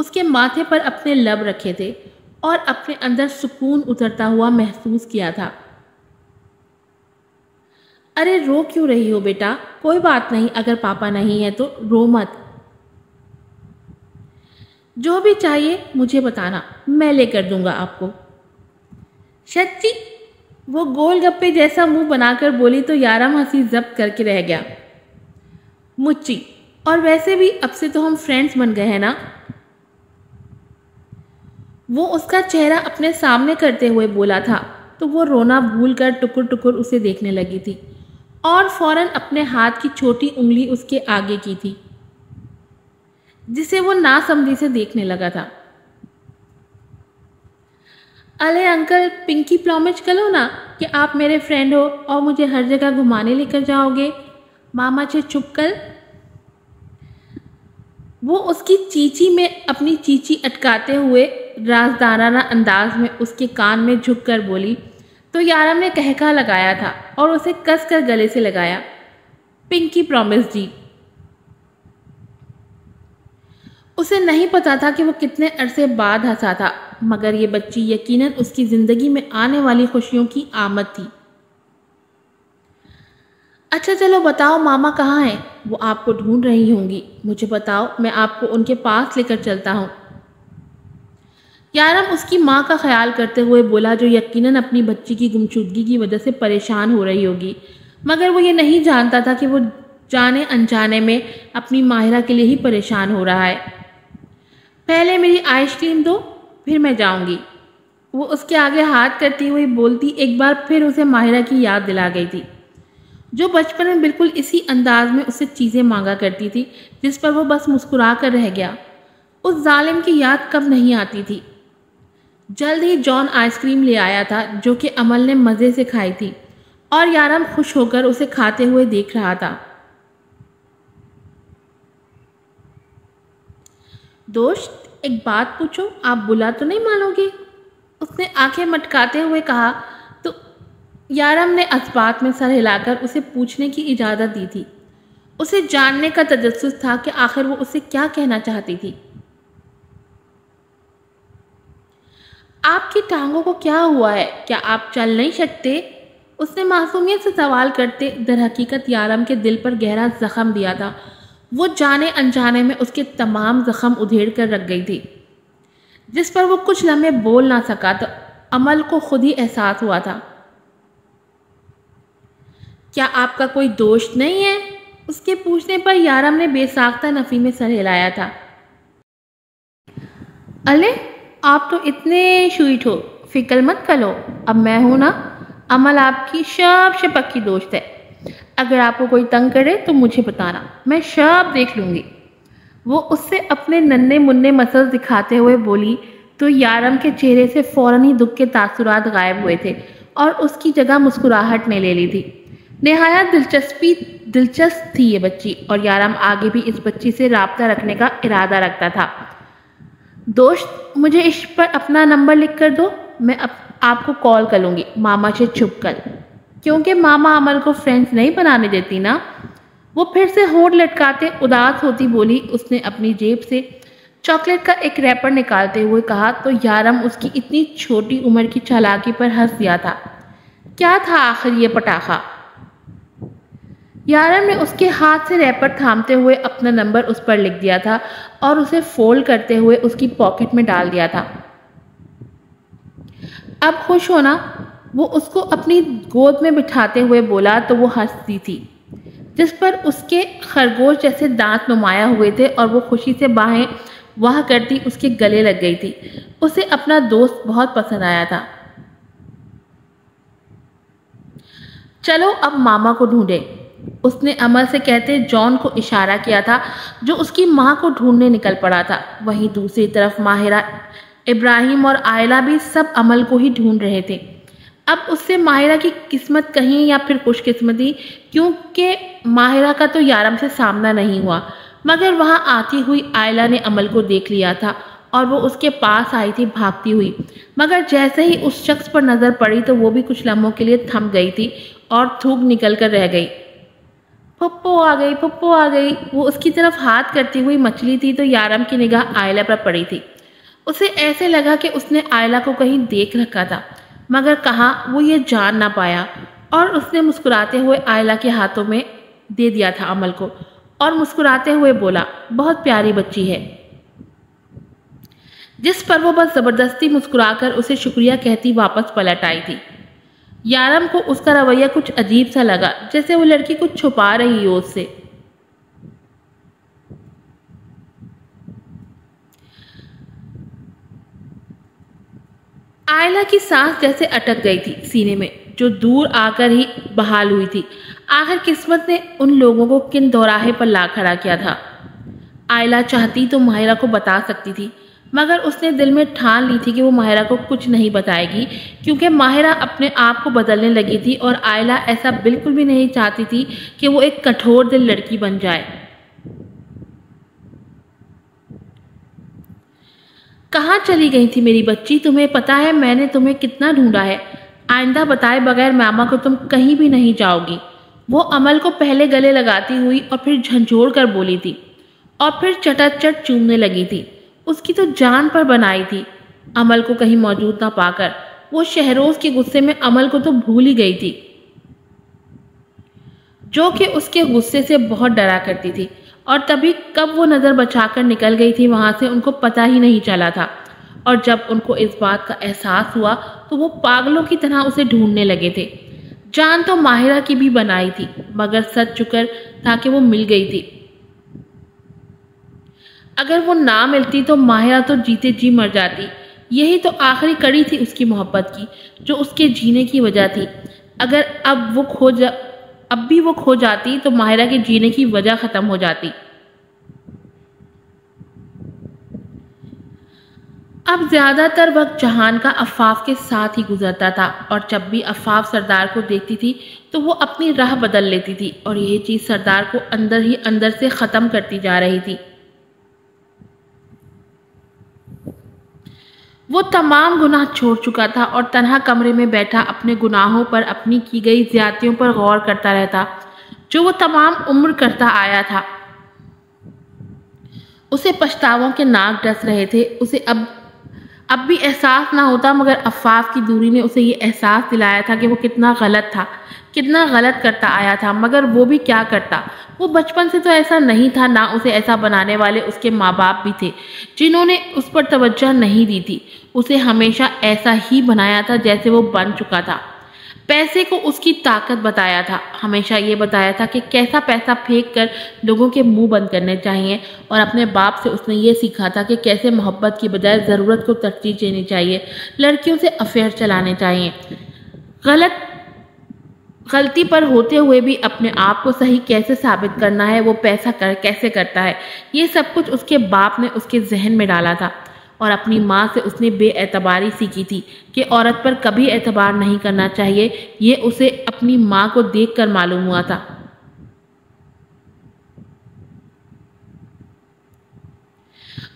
اس کے ماتھے پر اپنے لب رکھے تھے اور اپنے اندر سکون اترتا ہوا محسوس کیا تھا۔ ارے رو کیوں رہی ہو بیٹا؟ کوئی بات نہیں، اگر پاپا نہیں ہے تو رو مت۔ جو بھی چاہیے مجھے بتانا، میں لے کر دوں گا آپ کو۔ سچی؟ وہ گول گپے جیسا منہ بنا کر بولی تو یارم ہنسی ضبط کر کے رہ گیا۔ مچی، اور ویسے بھی اب سے تو ہم فرینڈز بن گئے ہیں نا؟ وہ اس کا چہرہ اپنے سامنے کرتے ہوئے بولا تھا تو وہ رونا بھول کر ٹکر ٹکر اسے دیکھنے لگی تھی اور فوراً اپنے ہاتھ کی چھوٹی انگلی اس کے آگے کی تھی جسے وہ ناسمجھی سے دیکھنے لگا تھا۔ ارے انکل، پنکی پرومس کرو نا کہ آپ میرے فرینڈ ہو اور مجھے ہر جگہ گھمانے لے کر جاؤ گے۔ ماما سے چھپ کر وہ اس کی چیچی میں اپنی چیچی اٹکاتے ہوئے رازدارانہ انداز میں اس کے کان میں جھک کر بولی تو یارم نے کہکا لگایا تھا اور اسے کس کر گلے سے لگایا۔ پنکی پرومس جی۔ اسے نہیں پتا تھا کہ وہ کتنے عرصے بعد ہنسا تھا، مگر یہ بچی یقیناً اس کی زندگی میں آنے والی خوشیوں کی آمد تھی۔ اچھا چلو بتاؤ ماما کہاں ہیں؟ وہ آپ کو ڈھونڈ رہی ہوں گی، مجھے بتاؤ، میں آپ کو ان کے پاس لے کر چلتا ہوں۔ یارم اس کی ماں کا خیال کرتے ہوئے بولا جو یقیناً اپنی بچی کی گمشدگی کی وجہ سے پریشان ہو رہی ہوگی، مگر وہ یہ نہیں جانتا تھا کہ وہ جانے انجانے میں اپنی ماہرہ کے لیے ہی پریشان ہو رہا ہے۔ پہلے میری آئس کریم دو، پھر میں جاؤں گی، وہ اس کے آگے ہاتھ کرتی ہوئی بولتی ایک بار پھر اسے ماہرہ کی یاد دلا گئی تھی جو بچپن میں بالکل اسی انداز میں اسے چیزیں مانگا کرتی تھی جس پر وہ بس مسکرا کر رہ گیا۔ اس ظالم کی یاد کب نہیں آتی تھی۔ جلد ہی جان آئس کریم لے آیا تھا جو کہ عمل نے مزے سے کھائی تھی اور یارم خوش ہو کر اسے کھاتے ہوئے دیکھ رہا تھا۔ دوست ایک بات پوچھو، آپ بلا تو نہیں مانو گے؟ اس نے آنکھیں مٹکاتے ہوئے کہا تو یارم نے اس بات میں سر ہلا کر اسے پوچھنے کی اجازت دی تھی۔ اسے جاننے کا تجسس تھا کہ آخر وہ اسے کیا کہنا چاہتی تھی۔ آپ کی ٹانگوں کو کیا ہوا ہے؟ کیا آپ چل نہیں سکتے؟ اس نے معصومیت سے سوال کرتے در حقیقت یارم کے دل پر گہرا زخم دیا تھا۔ وہ جانے انجانے میں اس کے تمام زخم ادھیڑ کر رکھ گئی تھی جس پر وہ کچھ لمحے بول نہ سکا تو عمل کو خود ہی احساس ہوا تھا۔ کیا آپ کا کوئی دوست نہیں ہے؟ اس کے پوچھنے پر یارم نے بے ساختہ نفی میں سر ہلایا تھا۔ ارے آپ تو اتنے سویٹ ہو، فکر مت کرو، اب میں ہوں نا، عمل آپ کی سب سے پکی دوست ہے۔ اگر آپ کو کوئی تنگ کرے تو مجھے بتانا، میں سب دیکھ لوں گی۔ وہ اس سے اپنے ننھے منھے مسل دکھاتے ہوئے بولی تو یارم کے چہرے سے فوراً ہی دکھ کے تاثرات غائب ہوئے تھے اور اس کی جگہ مسکراہٹ نے لے لی تھی۔ نہایت دلچسپ تھی یہ بچی اور یارم آگے بھی اس بچی سے رابطہ رکھنے کا ارادہ رکھتا تھا۔ دوست مجھے اس پر اپنا نمبر لکھ کر دو، میں آپ کو کال کر لوں گی ماما سے چھپ کر، کیونکہ ماما عمل کو فرینڈز نہیں بنانے دیتی نا۔ وہ پھر سے ہونٹ لٹکاتے اداس ہوتی بولی۔ اس نے اپنی جیب سے چاکلیٹ کا ایک ریپر نکالتے ہوئے کہا تو یارم اس کی اتنی چھوٹی عمر کی چالاکی پر ہنس دیا تھا۔ کیا تھا آخر یہ پٹاخہ؟ یارم نے اس کے ہاتھ سے ریپر تھامتے ہوئے اپنا نمبر اس پر لکھ دیا تھا اور اسے فولڈ کرتے ہوئے اس کی پاکٹ میں ڈال دیا تھا۔ اب خوش ہونا؟ وہ اس کو اپنی گود میں بٹھاتے ہوئے بولا تو وہ ہنستی تھی جس پر اس کے خرگوش جیسے دانت نمایاں ہوئے تھے اور وہ خوشی سے باہیں واہ کرتی اس کے گلے لگ گئی تھی۔ اسے اپنا دوست بہت پسند آیا تھا۔ چلو اب ماما کو ڈھونڈے، اس نے عمل سے کہتے جان کو اشارہ کیا تھا جو اس کی ماں کو ڈھونڈنے نکل پڑا تھا۔ وہیں دوسری طرف ماہرہ، ابراہیم اور عائلہ بھی سب عمل کو ہی ڈھونڈ رہے تھے۔ اب اس سے ماہرہ کی قسمت کہیں یا پھر خوش قسمتی، کیونکہ ماہرہ کا تو یارم سے سامنا نہیں ہوا، مگر وہاں آتی ہوئی عائلہ نے عمل کو دیکھ لیا تھا اور وہ اس کے پاس آئی تھی بھاگتی ہوئی، مگر جیسے ہی اس شخص پر نظر پڑی تو وہ بھی کچھ لمحوں کے لیے تھم گئی تھی اور تھوک نکل کر رہ گئی۔ پھپھو آ گئی، پھپھو آ گئی۔ وہ اس کی طرف ہاتھ کرتی ہوئی مچھلی تھی تو یارم کی نگاہ آئلہ پر پڑی تھی۔ اسے ایسے لگا کہ اس نے آئلہ کو کہیں دیکھ رکھا تھا، مگر کہاں وہ یہ جان نہ پایا، اور اس نے مسکراتے ہوئے آئلہ کے ہاتھوں میں دے دیا تھا امل کو، اور مسکراتے ہوئے بولا، بہت پیاری بچی ہے، جس پر وہ بس زبردستی مسکرا کر اسے شکریہ کہتی واپس پلٹ آئی تھی۔ یارم کو اس کا رویہ کچھ عجیب سا لگا، جیسے وہ لڑکی کچھ چھپا رہی ہو اس سے۔ آئلہ کی سانس جیسے اٹک گئی تھی سینے میں، جو دور آ کر ہی بحال ہوئی تھی۔ آخر قسمت نے ان لوگوں کو کن دوراہے پر لا کھڑا کیا تھا؟ آئلہ چاہتی تو ماہرہ کو بتا سکتی تھی، مگر اس نے دل میں ٹھان لی تھی کہ وہ ماہرہ کو کچھ نہیں بتائے گی، کیونکہ ماہرہ اپنے آپ کو بدلنے لگی تھی، اور آئلہ ایسا بالکل بھی نہیں چاہتی تھی کہ وہ ایک کٹھور دل لڑکی بن جائے۔ کہاں چلی گئی تھی میری بچی؟ تمہیں پتا ہے میں نے تمہیں کتنا ڈھونڈا ہے، آئندہ بتائے بغیر ماما کو تم کہیں بھی نہیں جاؤ گی۔ وہ امل کو پہلے گلے لگاتی ہوئی اور پھر جھنجھوڑ کر بولی تھی، اور پھر چٹت چٹ چومنے لگی تھی۔ اس کی تو جان پر بنائی تھی امل کو کہیں موجود نہ پا کر۔ وہ شہروز کے غصے میں امل کو تو بھول ہی گئی تھی، جو کہ اس کے غصے سے بہت ڈرا کرتی تھی، اور تبھی کب وہ نظر بچا کر نکل گئی تھی وہاں سے ان کو پتہ ہی نہیں چلا تھا، اور جب ان کو اس بات کا احساس ہوا تو وہ پاگلوں کی طرح اسے ڈھونڈنے لگے تھے۔ جان تو ماہرہ کی بھی بنائی تھی، مگر سچ شکر تھا کہ وہ مل گئی تھی۔ اگر وہ نہ ملتی تو ماہرہ تو جیتے جی مر جاتی۔ یہی تو آخری کڑی تھی اس کی محبت کی، جو اس کے جینے کی وجہ تھی۔ اگر اب بھی وہ کھو جاتی تو ماہرہ کے جینے کی وجہ ختم ہو جاتی۔ اب زیادہ تر وقت جہان کا عفاف کے ساتھ ہی گزرتا تھا، اور جب بھی عفاف سردار کو دیکھتی تھی تو وہ اپنی راہ بدل لیتی تھی، اور یہ چیز سردار کو اندر ہی اندر سے ختم کرتی جا رہی تھی۔ وہ تمام گناہ چھوڑ چکا تھا اور تنہا کمرے میں بیٹھا اپنے گناہوں پر، اپنی کی گئی زیادتیوں پر غور کرتا رہتا، جو وہ تمام عمر کرتا آیا تھا۔ اسے پچھتاووں کے ناک ڈس رہے تھے۔ اسے اب بھی احساس نہ ہوتا، مگر عفاف کی دوری نے اسے یہ احساس دلایا تھا کہ وہ کتنا غلط تھا، کتنا غلط کرتا آیا تھا۔ مگر وہ بھی کیا کرتا؟ وہ بچپن سے تو ایسا نہیں تھا، نہ اسے ایسا بنانے والے اس کے ماں باپ بھی تھے جنہوں نے اس پر توجہ نہیں دی تھی۔ اسے ہمیشہ ایسا ہی بنایا تھا جیسے وہ بن چکا تھا۔ پیسے کو اس کی طاقت بتایا تھا، ہمیشہ یہ بتایا تھا کہ کیسا پیسہ پھینک کر لوگوں کے منہ بند کرنے چاہیے، اور اپنے باپ سے اس نے یہ سیکھا تھا کہ کیسے محبت کی بجائے ضرورت کو ترجیح دینی چاہیے، لڑکیوں سے افیئر چلانے چاہیے، غلطی پر ہوتے ہوئے بھی اپنے آپ کو صحیح کیسے ثابت کرنا ہے، وہ پیسہ کیسے کرتا ہے، یہ سب کچھ اس کے باپ نے اس کے ذہن میں ڈالا تھا۔ اور اپنی ماں سے اس نے بے اعتباری سیکھی تھی کہ عورت پر کبھی اعتبار نہیں کرنا چاہیے، یہ اسے اپنی ماں کو دیکھ کر معلوم ہوا تھا۔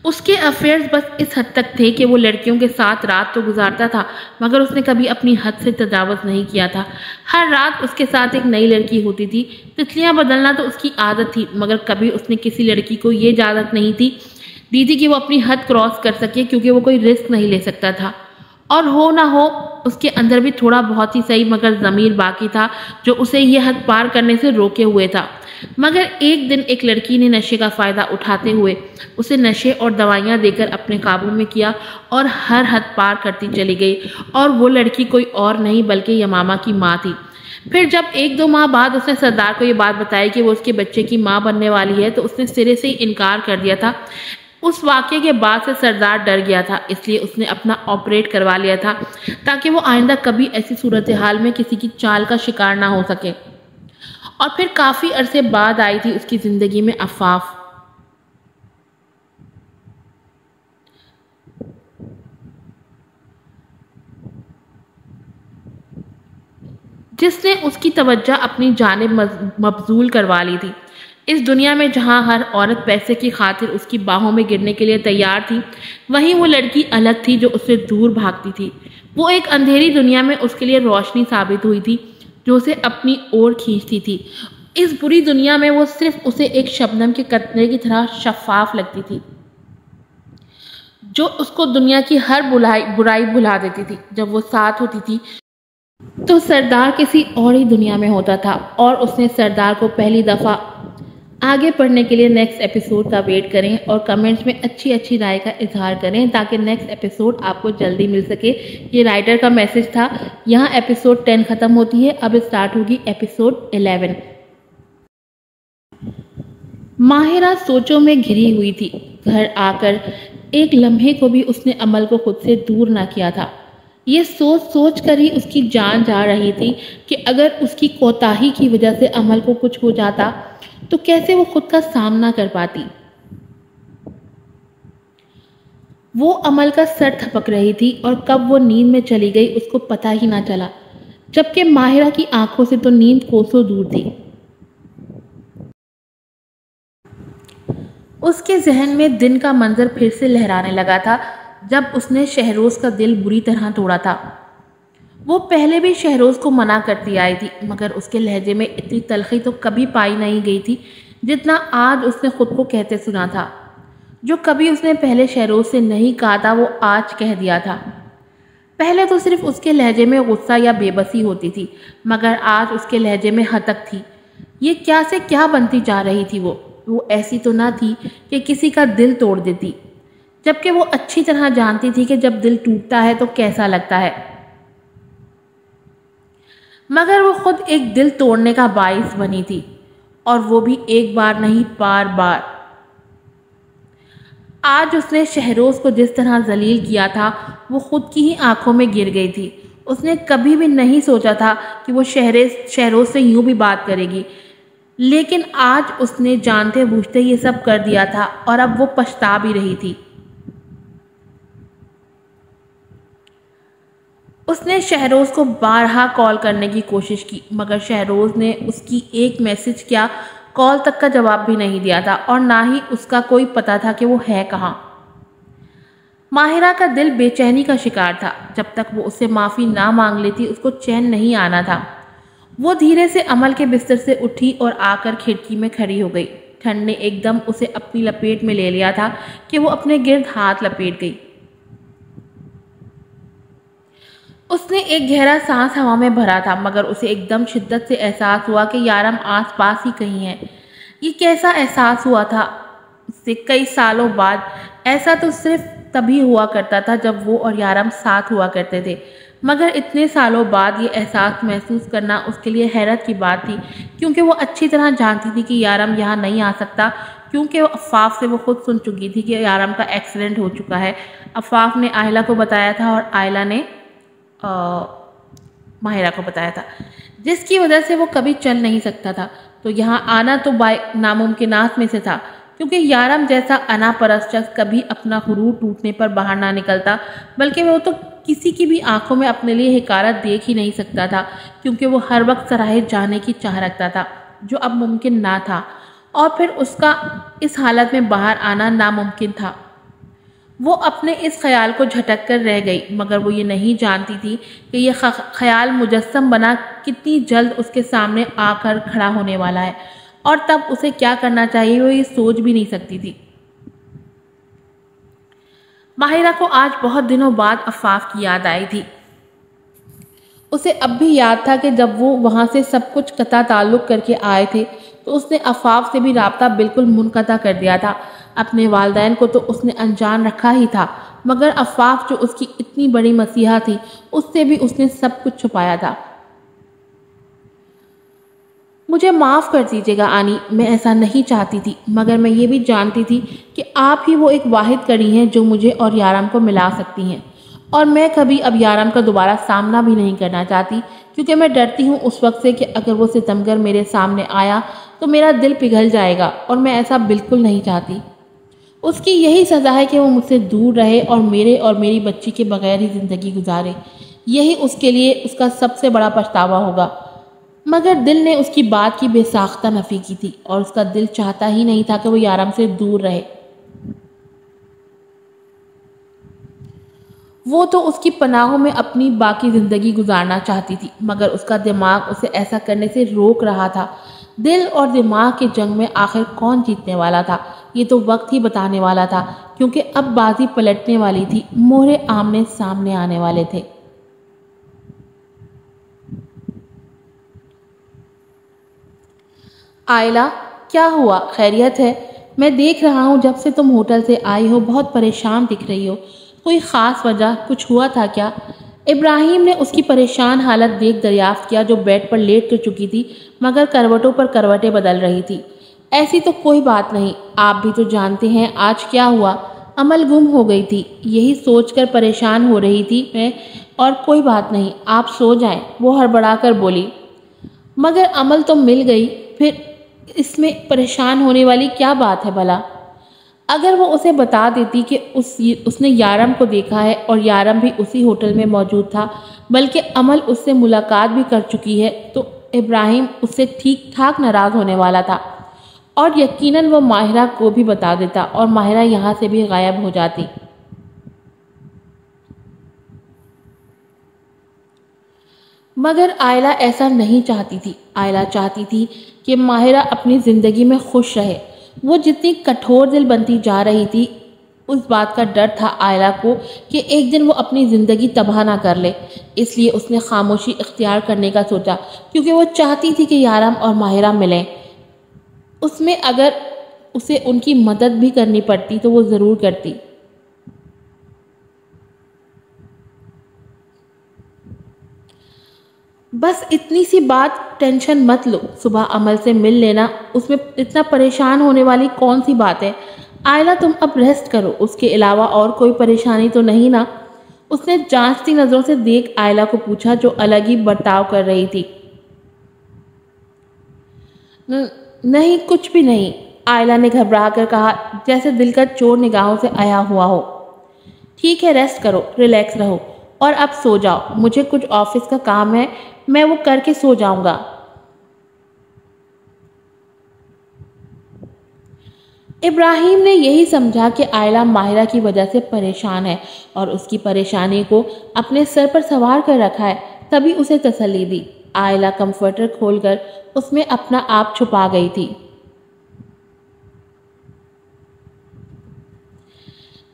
اس کے افیئرز بس اس حد تک تھے کہ وہ لڑکیوں کے ساتھ رات تو گزارتا تھا، مگر اس نے کبھی اپنی حد سے تجاوز نہیں کیا تھا۔ ہر رات اس کے ساتھ ایک نئی لڑکی ہوتی تھی۔ تتلیاں بدلنا تو اس کی عادت تھی، مگر کبھی اس نے کسی لڑکی کو یہ اجازت نہیں دی تھی کہ وہ اپنی حد کراس کر سکے، کیونکہ وہ کوئی رسک نہیں لے سکتا تھا، اور ہو نہ ہو اس کے اندر بھی تھوڑا بہت ہی صحیح مگر ضمیر باقی تھا جو اسے یہ حد پار کرنے سے روکے ہوئے تھا۔ مگر ایک دن ایک لڑکی نے نشے کا فائدہ اٹھاتے ہوئے اسے نشے اور دوائیاں دے کر اپنے قابو میں کیا، اور ہر حد پار کرتی چلی گئی، اور وہ لڑکی کوئی اور نہیں بلکہ یمامہ کی ماں تھی۔ پھر جب 1-2 ماہ بعد اس نے سردار کو یہ بات بتائی کہ وہ اس کے بچے کی ماں بننے والی ہے، تو اس نے سرے سے ہی انکار کر دیا تھا۔ اس واقعے کے بعد سے سردار ڈر گیا تھا، اس لیے اس نے اپنا آپریٹ کروا لیا تھا تاکہ وہ آئندہ کبھی ایسی صورتحال میں کسی کی چال کا شکار نہ ہو سکے۔ اور پھر کافی عرصے بعد آئی تھی اس کی زندگی میں عفاف، جس نے اس کی توجہ اپنی جانب مبذول کروا لی تھی۔ اس دنیا میں جہاں ہر عورت پیسے کی خاطر اس کی باہوں میں گرنے کے لیے تیار تھی، وہیں وہ لڑکی الگ تھی جو اس سے دور بھاگتی تھی۔ وہ ایک اندھیری دنیا میں اس کے لیے روشنی ثابت ہوئی تھی جو اسے اپنی اور کھینچتی تھی۔ اس بری دنیا میں وہ صرف اسے ایک شبنم کے قطرے کی طرح شفاف لگتی تھی، جو اس کو دنیا کی ہر برائی بھلا دیتی تھی۔ جب وہ ساتھ ہوتی تھی تو سردار کسی اور ہی دنیا میں ہوتا تھا، اور اس نے سردار کو پہلی دفعہ آگے پڑھنے کے لیے نیکسٹ ایپیسوڈ کا ویٹ کریں اور کمنٹس میں اچھی رائے کا اظہار کریں تاکہ نیکسٹ ایپیسوڈ آپ کو جلدی مل سکے۔ یہ رائٹر کا میسج تھا۔ یہاں ایپیسوڈ 10 ختم ہوتی ہے، اب اسٹارٹ ہوگی ایپیسوڈ 11۔ ماہرہ سوچوں میں گھری ہوئی تھی۔ گھر آ کر ایک لمحے کو بھی اس نے عمل کو خود سے دور نہ کیا تھا۔ یہ سوچ کر ہی اس کی جان جا رہی تھی کہ اگر اس کی کوتاہی کی وجہ سے عمل کو کچھ ہو جاتا تو کیسے وہ خود کا سامنا کر پاتی۔ وہ عمل کا سر تھپک رہی تھی اور کب وہ نیند میں چلی گئی اس کو پتہ ہی نہ چلا، جبکہ ماہرہ کی آنکھوں سے تو نیند کوسوں دور تھی۔ اس کے ذہن میں دن کا منظر پھر سے لہرانے لگا تھا جب اس نے شہروز کا دل بری طرح توڑا تھا۔ وہ پہلے بھی شہروز کو منع کرتی آئی تھی، مگر اس کے لہجے میں اتنی تلخی تو کبھی پائی نہیں گئی تھی جتنا آج اس نے خود کو کہتے سنا تھا۔ جو کبھی اس نے پہلے شہروز سے نہیں کہا تھا وہ آج کہہ دیا تھا۔ پہلے تو صرف اس کے لہجے میں غصہ یا بے بسی ہوتی تھی، مگر آج اس کے لہجے میں ہتک تھی۔ یہ کیا سے کیا بنتی جا رہی تھی۔ وہ ایسی تو نہ تھی کہ کسی کا دل توڑ دیتی، جبکہ وہ اچھی طرح جانتی تھی کہ جب دل ٹوٹتا ہے تو کیسا لگتا ہے، مگر وہ خود ایک دل توڑنے کا باعث بنی تھی، اور وہ بھی ایک بار نہیں بار بار۔ آج اس نے شہروز کو جس طرح ذلیل کیا تھا وہ خود کی ہی آنکھوں میں گر گئی تھی۔ اس نے کبھی بھی نہیں سوچا تھا کہ وہ شہروز سے یوں بھی بات کرے گی، لیکن آج اس نے جانتے بوجھتے یہ سب کر دیا تھا اور اب وہ پچھتا بھی رہی تھی۔ اس نے شہروز کو بارہا کال کرنے کی کوشش کی، مگر شہروز نے اس کی ایک میسج کیا کال تک کا جواب بھی نہیں دیا تھا، اور نہ ہی اس کا کوئی پتہ تھا کہ وہ ہے کہاں۔ ماہرہ کا دل بے چینی کا شکار تھا۔ جب تک وہ اس سے معافی نہ مانگ لیتی اس کو چین نہیں آنا تھا۔ وہ دھیرے سے عمل کے بستر سے اٹھی اور آ کر کھڑکی میں کھڑی ہو گئی۔ ٹھنڈ نے ایک دم اسے اپنی لپیٹ میں لے لیا تھا کہ وہ اپنے گرد ہاتھ لپیٹ گئی۔ اس نے ایک گہرا سانس ہوا میں بھرا تھا، مگر اسے ایک دم شدت سے احساس ہوا کہ یارم آس پاس ہی کہیں ہے۔ یہ کیسا احساس ہوا تھا اس سے کئی سالوں بعد؟ ایسا تو صرف تبھی ہوا کرتا تھا جب وہ اور یارم ساتھ ہوا کرتے تھے، مگر اتنے سالوں بعد یہ احساس محسوس کرنا اس کے لیے حیرت کی بات تھی، کیونکہ وہ اچھی طرح جانتی تھی کہ یارم یہاں نہیں آ سکتا، کیونکہ عفاف سے وہ خود سن چکی تھی کہ یارم کا ایکسیڈنٹ ہو چکا ہے۔ عفاف نے آئلہ کو بتایا تھا اور آئلہ نے ماہرہ کو بتایا تھا، جس کی وجہ سے وہ کبھی چل نہیں سکتا تھا، تو یہاں آنا تو ناممکنات میں سے تھا، کیونکہ یارم جیسا انا پرست شخص کبھی اپنا غرور ٹوٹنے پر باہر نہ نکلتا، بلکہ وہ تو کسی کی بھی آنکھوں میں اپنے لیے حقارت دیکھ ہی نہیں سکتا تھا، کیونکہ وہ ہر وقت سراہے جانے کی چاہ رکھتا تھا، جو اب ممکن نہ تھا، اور پھر اس کا اس حالت میں باہر آنا ناممکن تھا۔ وہ اپنے اس خیال کو جھٹک کر رہ گئی، مگر وہ یہ نہیں جانتی تھی کہ یہ خیال مجسم بنا کتنی جلد اس کے سامنے آ کر کھڑا ہونے والا ہے، اور تب اسے کیا کرنا چاہیے وہ یہ سوچ بھی نہیں سکتی تھی۔ ماہرہ کو آج بہت دنوں بعد عفاف کی یاد آئی تھی۔ اسے اب بھی یاد تھا کہ جب وہ وہاں سے سب کچھ قطع تعلق کر کے آئے تھے تو اس نے عفاف سے بھی رابطہ بالکل منقطع کر دیا تھا۔ اپنے والدین کو تو اس نے انجان رکھا ہی تھا، مگر عفاف جو اس کی اتنی بڑی مسیحا تھی اس سے بھی اس نے سب کچھ چھپایا تھا۔ مجھے معاف کر دیجیے گا آنی، میں ایسا نہیں چاہتی تھی، مگر میں یہ بھی جانتی تھی کہ آپ ہی وہ ایک واحد کڑی ہیں جو مجھے اور یارم کو ملا سکتی ہیں، اور میں کبھی اب یارم کا دوبارہ سامنا بھی نہیں کرنا چاہتی، کیونکہ میں ڈرتی ہوں اس وقت سے کہ اگر وہ ستمگر میرے سامنے آیا تو میرا دل پگھل جائے گا، اور میں ایسا بالکل نہیں چاہتی۔ اس کی یہی سزا ہے کہ وہ مجھ سے دور رہے اور میرے اور میری بچی کے بغیر ہی زندگی گزارے، یہی اس کے لیے اس کا سب سے بڑا پچھتاوا ہوگا۔ مگر دل نے اس کی بات کی بے ساختہ نفی کی تھی، اور اس کا دل چاہتا ہی نہیں تھا کہ وہ یارم سے دور رہے۔ وہ تو اس کی پناہوں میں اپنی باقی زندگی گزارنا چاہتی تھی، مگر اس کا دماغ اسے ایسا کرنے سے روک رہا تھا۔ دل اور دماغ کی جنگ میں آخر کون جیتنے والا تھا یہ تو وقت ہی بتانے والا تھا، کیونکہ اب بازی پلٹنے والی تھی، مہرے آمنے سامنے آنے والے تھے۔ آئلہ، کیا ہوا؟ خیریت ہے؟ میں دیکھ رہا ہوں جب سے تم ہوٹل سے آئی ہو بہت پریشان دکھ رہی ہو، کوئی خاص وجہ؟ کچھ ہوا تھا کیا؟ ابراہیم نے اس کی پریشان حالت دیکھ دریافت کیا، جو بیڈ پر لیٹ تو چکی تھی مگر کروٹوں پر کروٹیں بدل رہی تھی۔ ایسی تو کوئی بات نہیں، آپ بھی تو جانتے ہیں آج کیا ہوا، عمل گم ہو گئی تھی، یہی سوچ کر پریشان ہو رہی تھی میں، اور کوئی بات نہیں، آپ سو جائیں، وہ ہڑبڑا کر بولی۔ مگر عمل تو مل گئی، پھر اس میں پریشان ہونے والی کیا بات ہے بھلا؟ اگر وہ اسے بتا دیتی کہ اس نے یارم کو دیکھا ہے اور یارم بھی اسی ہوٹل میں موجود تھا، بلکہ عمل اس سے ملاقات بھی کر چکی ہے، تو ابراہیم اس سے ٹھیک ٹھاک ناراض ہونے والا تھا، اور یقیناً وہ ماہرہ کو بھی بتا دیتا اور ماہرہ یہاں سے بھی غائب ہو جاتی۔ مگر آئلہ ایسا نہیں چاہتی تھی۔ آئلہ چاہتی تھی کہ ماہرہ اپنی زندگی میں خوش رہے۔ وہ جتنی کٹھور دل بنتی جا رہی تھی، اس بات کا ڈر تھا آئلہ کو کہ ایک دن وہ اپنی زندگی تباہ نہ کر لے، اس لیے اس نے خاموشی اختیار کرنے کا سوچا، کیونکہ وہ چاہتی تھی کہ یارم اور ماہرہ ملیں۔ اس میں اگر اسے ان کی مدد بھی کرنی پڑتی تو وہ ضرور کرتی۔ بس اتنی سی بات، ٹینشن مت لو، صبح عمل سے مل لینا، اس میں اتنا پریشان ہونے والی کون سی بات ہے؟ آئلہ تم اب ریسٹ کرو، اس کے علاوہ اور کوئی پریشانی تو نہیں نا؟ اس نے جانچتی نظروں سے دیکھ آئلہ کو پوچھا، جو الگ ہی برتاؤ کر رہی تھی۔ نہیں، کچھ بھی نہیں، آئلہ نے گھبرا کر کہا، جیسے دل کا چور نگاہوں سے آیا ہوا ہو۔ ٹھیک ہے، ریسٹ کرو، ریلیکس رہو، اور اب سو جاؤ، مجھے کچھ آفس کا کام ہے، میں وہ کر کے سو جاؤں گا۔ ابراہیم نے یہی سمجھا کہ آئلہ ماہرہ کی وجہ سے پریشان ہے اور اس کی پریشانی کو اپنے سر پر سوار کر رکھا ہے، تبھی اسے تسلی دی۔ آئلہ کمفرٹر کھول کر اس میں اپنا آپ چھپا گئی تھی۔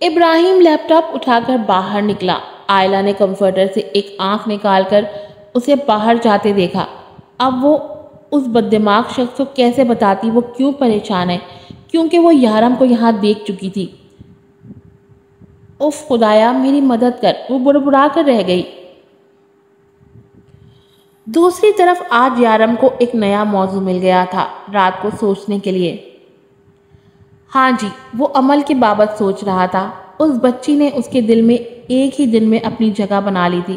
ابراہیم لیپ ٹاپ اٹھا کر باہر نکلا۔ آئلہ نے کمفرٹر سے ایک آنکھ نکال کر اسے باہر جاتے دیکھا۔ اب وہ اس بددماغ شخص کو کیسے بتاتی وہ کیوں پریشان ہے، کیونکہ وہ یارم کو یہاں دیکھ چکی تھی۔ اف خدایا، میری مدد کر، وہ بڑبڑا کر رہ گئی۔ دوسری طرف آج یارم کو ایک نیا موضوع مل گیا تھا رات کو سوچنے کے لیے۔ ہاں جی، وہ عمل کے بابت سوچ رہا تھا۔ اس بچی نے اس کے دل میں ایک ہی دن میں اپنی جگہ بنا لی تھی۔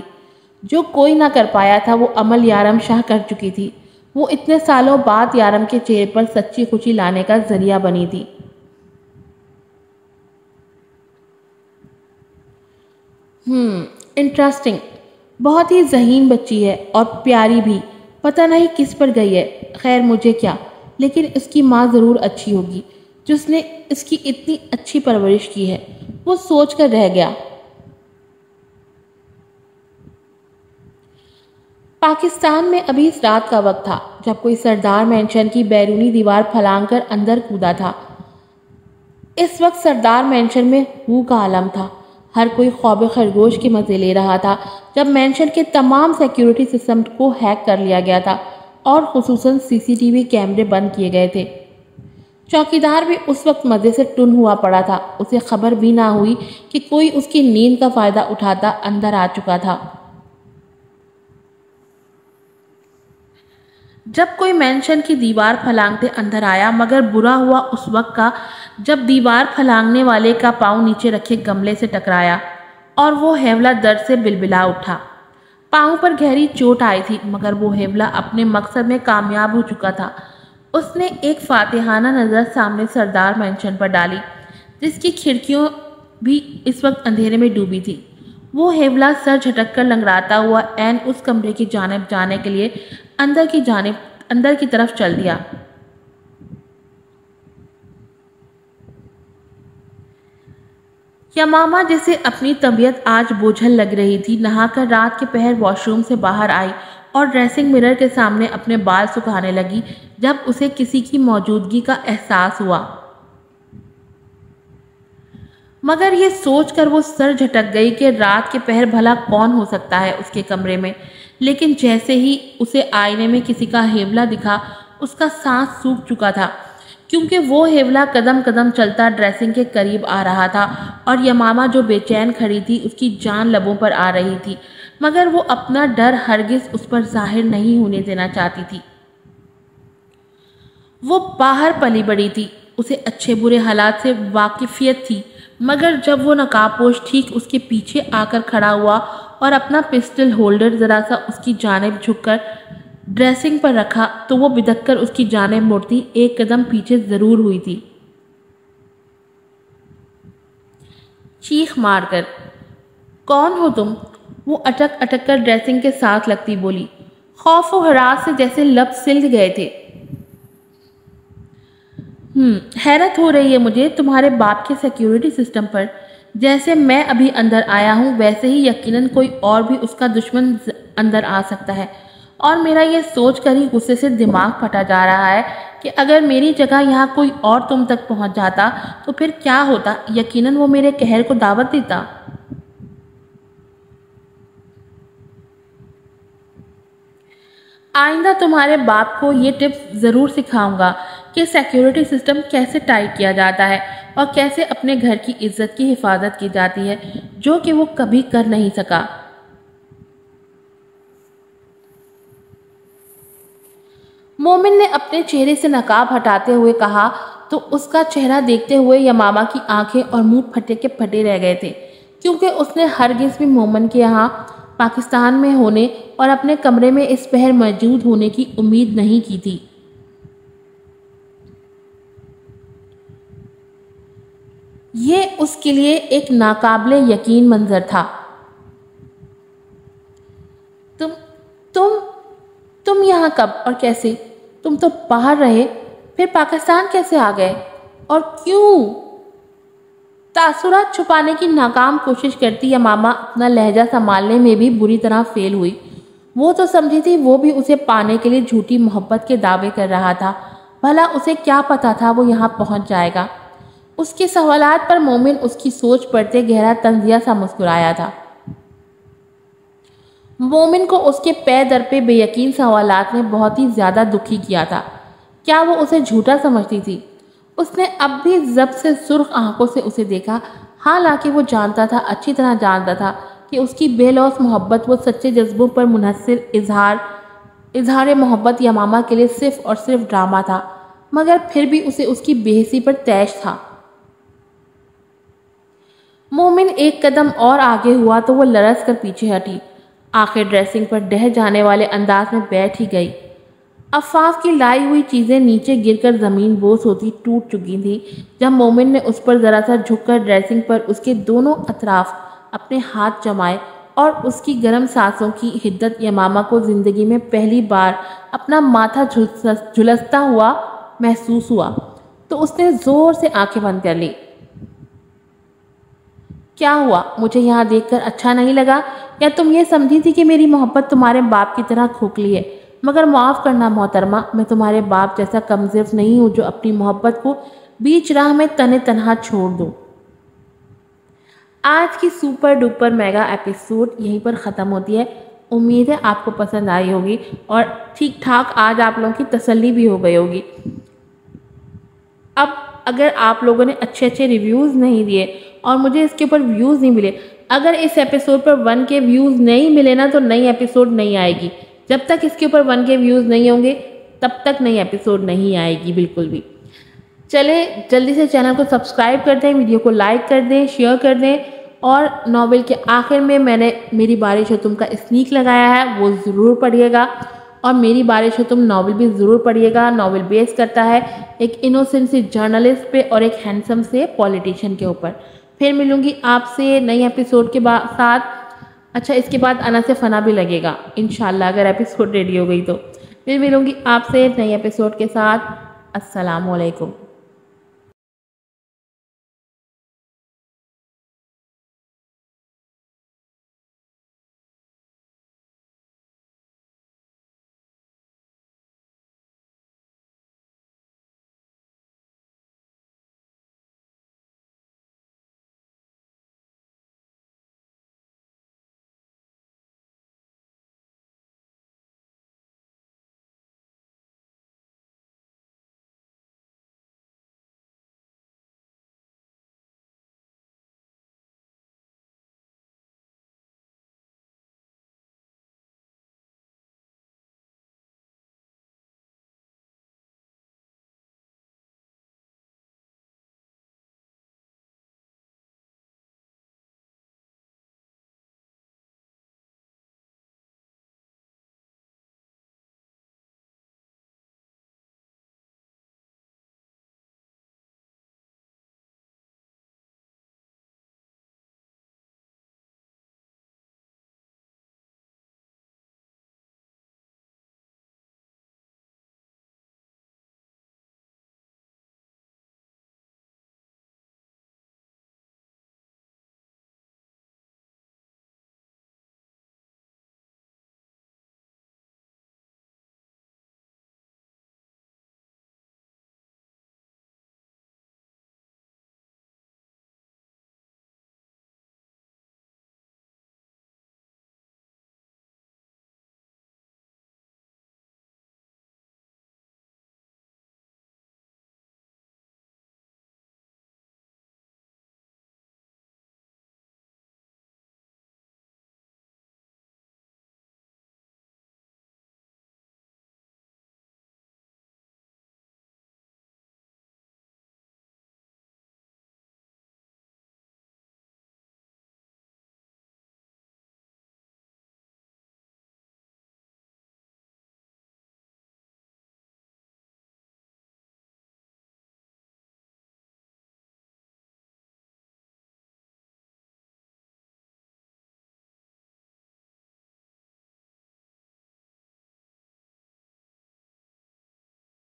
جو کوئی نہ کر پایا تھا وہ عمل یارم شاہ کر چکی تھی۔ وہ اتنے سالوں بعد یارم کے چہرے پر سچی خوشی لانے کا ذریعہ بنی تھی۔ انٹرسٹنگ، بہت ہی ذہین بچی ہے اور پیاری بھی، پتہ نہیں کس پر گئی ہے، خیر مجھے کیا، لیکن اس کی ماں ضرور اچھی ہوگی جس نے اس کی اتنی اچھی پرورش کی ہے، وہ سوچ کر رہ گیا۔ پاکستان میں ابھی اس رات کا وقت تھا جب کوئی سردار مینشن کی بیرونی دیوار پھلانگ کر اندر کودا تھا۔ اس وقت سردار مینشن میں ہو کا عالم تھا۔ ہر کوئی خواب خرگوش کے مزے لے رہا تھا جب مینشن کے تمام سیکیورٹی سسٹم کو ہیک کر لیا گیا تھا اور خصوصاً CCTV کیمرے بند کیے گئے تھے۔ چوکیدار بھی اس وقت مزے سے ٹن ہوا پڑا تھا، اسے خبر بھی نہ ہوئی کہ کوئی اس کی نیند کا فائدہ اٹھاتا اندر آ چکا تھا۔ جب کوئی مینشن کی دیوار پھلانگتے اندر آیا، مگر برا ہوا اس وقت کا جب دیوار پھلانگنے والے کا پاؤں نیچے رکھے گملے سے ٹکرایا اور وہ ہیولا درد سے بلبلا اٹھا۔ پاؤں پر گہری چوٹ آئی تھی، مگر وہ ہیولا اپنے مقصد میں کامیاب ہو چکا تھا۔ اس نے ایک فاتحانہ نظر سامنے سردار مینشن پر ڈالی، جس کی کھڑکیوں بھی اس وقت اندھیرے میں ڈوبی تھی۔ وہ ہیولا سر جھٹک کر لنگڑاتا ہوا عین اس کمرے کی جانب جانے کے لیے اندر کی طرف چل دیا۔ یمامہ، جسے اپنی طبیعت آج بوجھل لگ رہی تھی، نہا کر رات کے پہر واش روم سے باہر آئی اور ڈریسنگ مرر کے سامنے اپنے بال سکھانے لگی جب اسے کسی کی موجودگی کا احساس ہوا۔ مگر یہ سوچ کر وہ سر جھٹک گئی کہ رات کے پہر بھلا کون ہو سکتا ہے اس کے کمرے میں، لیکن جیسے ہی اسے آئینے میں کسی کا ہیولا دکھا اس کا سانس سوکھ چکا تھا، کیونکہ وہ ہیولا قدم قدم چلتا ڈریسنگ کے قریب آ رہا تھا اور یمامہ جو بے چین کھڑی تھی اس کی جان لبوں پر آ رہی تھی، مگر وہ اپنا ڈر ہرگز اس پر ظاہر نہیں ہونے دینا چاہتی تھی۔ وہ باہر پلی بڑی تھی، اسے اچھے برے حالات سے واقفیت تھی، مگر جب وہ نقاب پوش ٹھیک اس کے پیچھے آ کر کھڑا ہوا اور اپنا پسٹل ہولڈر ذرا سا اس کی جانب جھک کر ڈریسنگ پر رکھا تو وہ بدک کر اس کی جانب مڑتی ایک قدم پیچھے ضرور ہوئی تھی، چیخ مار کر۔ کون ہو تم؟ وہ اٹک اٹک کر ڈریسنگ کے ساتھ لگتی بولی، خوف و ہراس سے جیسے لب سلگ گئے تھے۔ حیرت ہو رہی ہے مجھے تمہارے باپ کے سیکیورٹی سسٹم پر، جیسے میں ابھی اندر آیا ہوں ویسے ہی یقیناً کوئی اور بھی اس کا دشمن اندر آ سکتا ہے، اور میرا یہ سوچ کر ہی غصے سے دماغ پھٹا جا رہا ہے کہ اگر میری جگہ یہاں کوئی اور تم تک پہنچ جاتا تو پھر کیا ہوتا، یقیناً وہ میرے قہر کو دعوت دیتا۔ آئندہ تمہارے باپ کو یہ ٹپس ضرور سکھاؤں گا کہ سیکیورٹی سسٹم کیسے ٹائٹ کیا جاتا ہے اور کیسے اپنے گھر کی عزت کی حفاظت کی جاتی ہے، جو کہ وہ کبھی کر نہیں سکا۔ مومن نے اپنے چہرے سے نقاب ہٹاتے ہوئے کہا تو اس کا چہرہ دیکھتے ہوئے یمامہ کی آنکھیں اور منہ پھٹے کے پھٹے رہ گئے تھے، کیونکہ اس نے ہرگز بھی مومن کے یہاں پاکستان میں ہونے اور اپنے کمرے میں اس پہر موجود ہونے کی امید نہیں کی تھی۔ یہ اس کے لیے ایک ناقابل یقین منظر تھا۔ تم یہاں کب اور کیسے؟ تم تو باہر رہے، پھر پاکستان کیسے آ گئے اور کیوں؟ تاثرات چھپانے کی ناکام کوشش کرتی یمامہ اپنا لہجہ سنبھالنے میں بھی بری طرح فیل ہوئی۔ وہ تو سمجھی تھی وہ بھی اسے پانے کے لیے جھوٹی محبت کے دعوے کر رہا تھا، بھلا اسے کیا پتا تھا وہ یہاں پہنچ جائے گا۔ اس کے سوالات پر مومن اس کی سوچ پڑتے گہرا طنزیہ سا مسکرایا تھا۔ مومن کو اس کے پے در پہ بے یقین سوالات نے بہت ہی زیادہ دکھی کیا تھا۔ کیا وہ اسے جھوٹا سمجھتی تھی؟ اس نے اب بھی ضبط سے سرخ آنکھوں سے اسے دیکھا، حالانکہ وہ جانتا تھا، اچھی طرح جانتا تھا کہ اس کی بے لوث محبت، وہ سچے جذبوں پر منحصر اظہار محبت یمامہ کے لیے صرف اور صرف ڈرامہ تھا، مگر پھر بھی اسے اس کی بے حسی پر طیش تھا۔ مومن ایک قدم اور آگے ہوا تو وہ لرز کر پیچھے ہٹی، آخر ڈریسنگ پر ڈہ جانے والے انداز میں بیٹھ ہی گئی۔ عفاف کی لائی ہوئی چیزیں نیچے گر کر زمین بوس ہوتی ٹوٹ چکی تھی جب مومن نے اس پر ذرا سا جھک کر ڈریسنگ پر اس کے دونوں اطراف اپنے ہاتھ جمائے اور اس کی گرم سانسوں کی حدت یمامہ کو زندگی میں پہلی بار اپنا ماتھا جھلستا ہوا محسوس ہوا تو اس نے زور سے آنکھیں بند کر لی۔ کیا ہوا؟ مجھے یہاں دیکھ کر اچھا نہیں لگا، یا تم یہ سمجھی تھی کہ میری محبت تمہارے باپ کی طرح کھوکھلی ہے؟ مگر معاف کرنا محترمہ، میں تمہارے باپ جیسا کمزرف نہیں ہوں جو اپنی محبت کو بیچ راہ میں تنے تنہا چھوڑ دوں۔ آج کی سپر ڈوپر میگا ایپیسوڈ یہیں پر ختم ہوتی ہے۔ امید ہے آپ کو پسند آئی ہوگی اور ٹھیک ٹھاک آج آپ لوگوں کی تسلی بھی ہو گئی ہوگی۔ اب اگر آپ لوگوں نے اچھے ریویوز نہیں دیے اور مجھے اس کے اوپر ویوز نہیں ملے، اگر اس ایپیسوڈ پر 1 کے ویوز نہیں ملے نا تو نئی ایپیسوڈ نہیں آئے گی۔ جب تک اس کے اوپر 1 کے ویوز نہیں ہوں گے تب تک نئی ایپیسوڈ نہیں آئے گی بالکل بھی۔ چلے جلدی سے چینل کو سبسکرائب کر دیں، ویڈیو کو لائک کر دیں، شیئر کر دیں، اور ناول کے آخر میں میں نے میری بارش ہو تم کا اسنیک لگایا ہے، وہ ضرور پڑھیے گا، اور میری بارش ہو تم ناول بھی ضرور پڑھیے گا۔ ناول بیس کرتا ہے ایک انوسنٹ سی جرنلسٹ پہ اور ایک ہینڈسم سے پولیٹیشین کے اوپر۔ پھر ملوں گی آپ سے نئی ایپیسوڈ کے ساتھ۔ اچھا، اس کے بعد انا سے فنا بھی لگے گا انشاءاللہ اگر ایپیسوڈ ریڈی ہو گئی تو۔ پھر ملوں گی آپ سے نئی ایپیسوڈ کے ساتھ۔ السلام علیکم۔